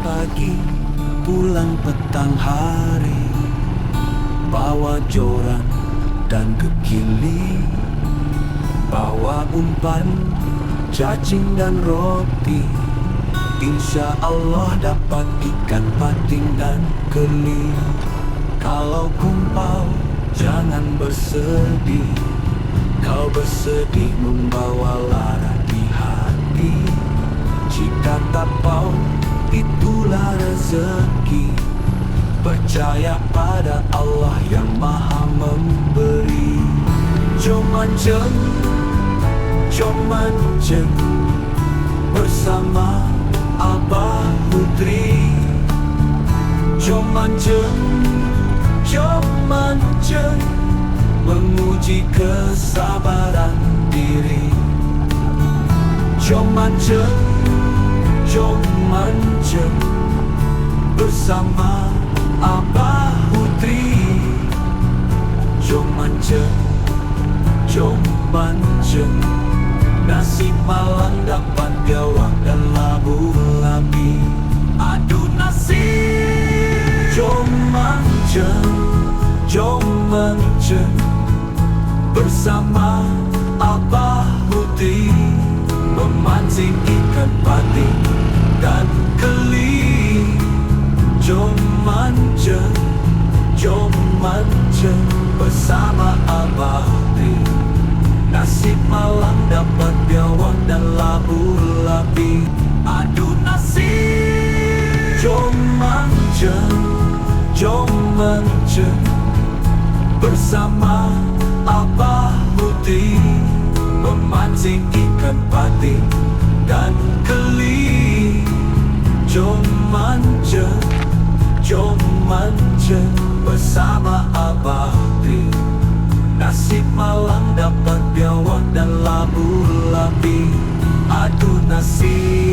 pagi, pulang petang hari, bawa joran dan kekili, bawa umpan, cacing dan roti. Insya Allah dapat ikan patin dan keli. Kalau kumpau jangan bersedih, kau bersedih membawa lara di hati. Jika tapau itulah rezeki, percaya pada Allah yang maha memberi. Jom mancing, jom mancing bersama Abah Putri. Jom mancing, jom mancing, menguji kesabaran diri. Jom mancing, jom mancing bersama Abah Putri. Jom mancing, jom mancing, nasib malang dapat biawak dan labu-labi. Adu nasib. Jom mancing, jom mancing bersama Abah Putri, memancing ikan patin dan keli. Jom mancing, jom mancing bersama Abah Putri, nasib malang dapat biawak dan labu-labi. Adu nasib. Jom mancing, jom mancing bersama Abah Putri, memancing ikan patin dan keli. Jom mancing, jom mancing bersama Abah Putri, nasib malang dapat biawak dan labu-labi. Adu nasib.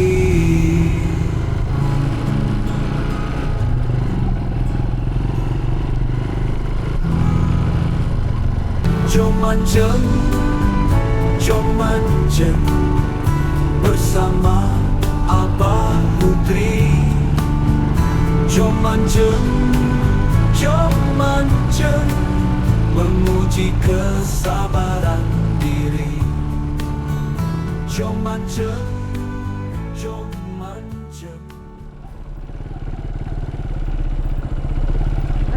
Jom mancing, jom mancing bersama Abah Putri. Jom mancing, jom mancing, menguji kesabaran diri. Jom mancing, jom mancing.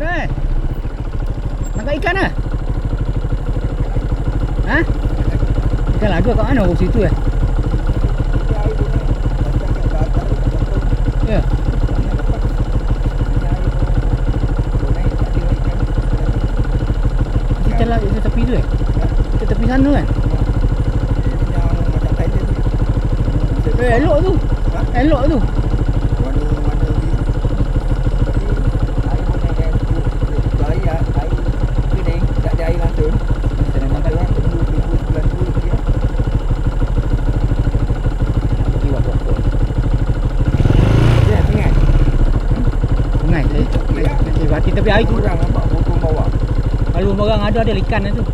Ada? Tangkap ikan lah? Ha? Ikan lagu kat mana? Oh, situ eh? Ya. Kita lah di tepi tu eh? Ke tepi sana kan? Elok tu. Elok tu. Tapi air tu orang nampak potong bawah. Kalau orang ada ikan tu.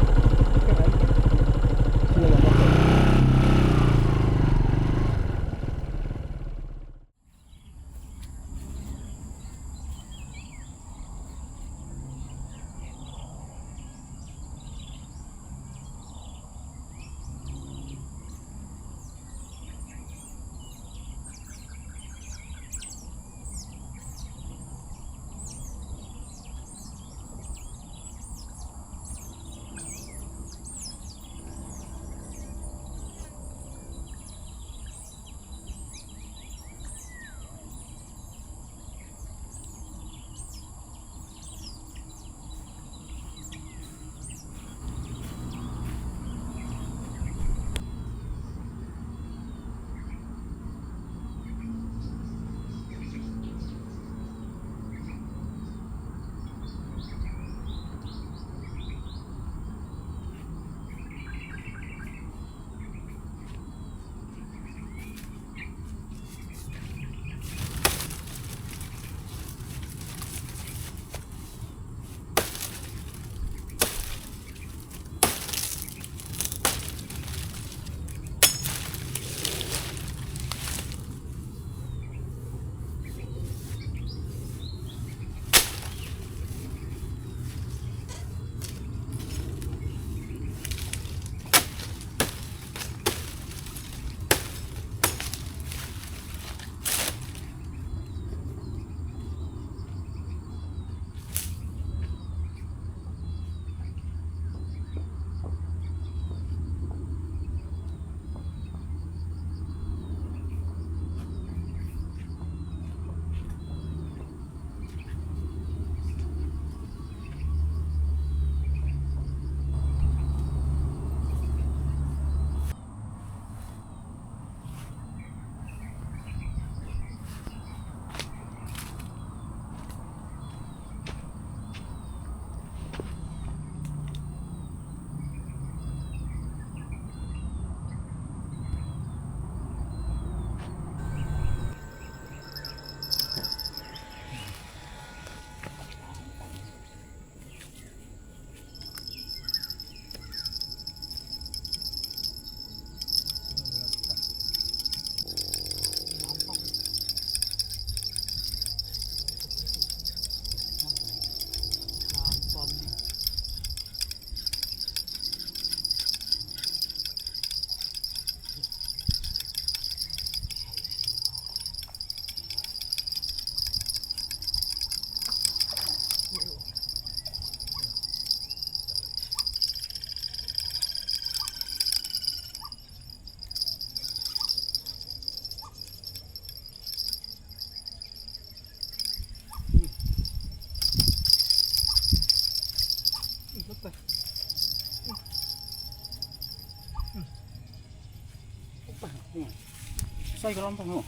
Selesai ke lampang tu.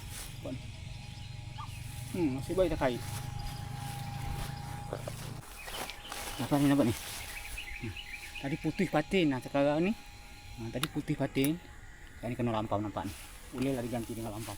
Masih baik tak kait. Nampak ni. Tadi putih patin sekarang ni. Tadi putih patin. Sekarang ni kena lampau nampak ni. Boleh lah diganti dengan lampau.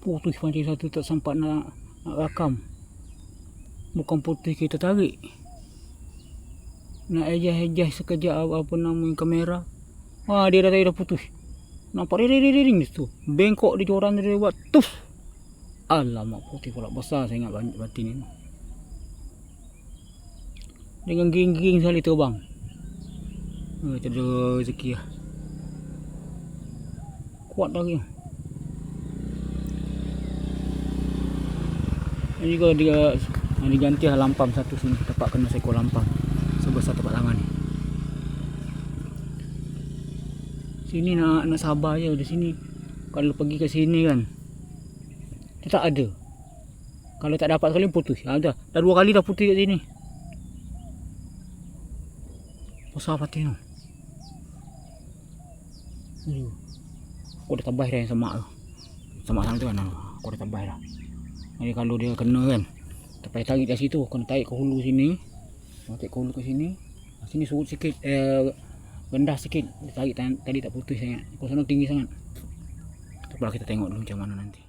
Putih pancing satu tak sempat nak rakam. Bukan putih kita tarik. Nak adjust sekejap apa nama kamera. Dia dah putus. Nampak ring tu. Bengkok di joran dia buat tuf. Alamak, putih pula besar saya ingat batin ni. Dengan gering-gering sekali terbang. Kita ada rezeki lah. Kuat lagi. Ini juga dia diganti lah lampam satu sini. Dapat kena seekor lampam sebesar tempat tangan ni. Sini nak sabar je di sini. Kalau pergi ke sini kan dia tak ada. Kalau tak dapat sekali putus. Dah 2 kali dah putus kat sini. Besar patin tu. Aku dah tabah dah yang semak tu. Semak sana tu kan. Aku dah tabah dah. Jadi kalau dia kena kan, tak payah tarik dari situ, kena tarik ke hulu sini. Tarik ke hulu ke sini. Sini surut sikit, rendah sikit. Dia tarik tadi tak putus sangat. Kalau sana tinggi sangat. Coba kita tengok dulu macam mana nanti.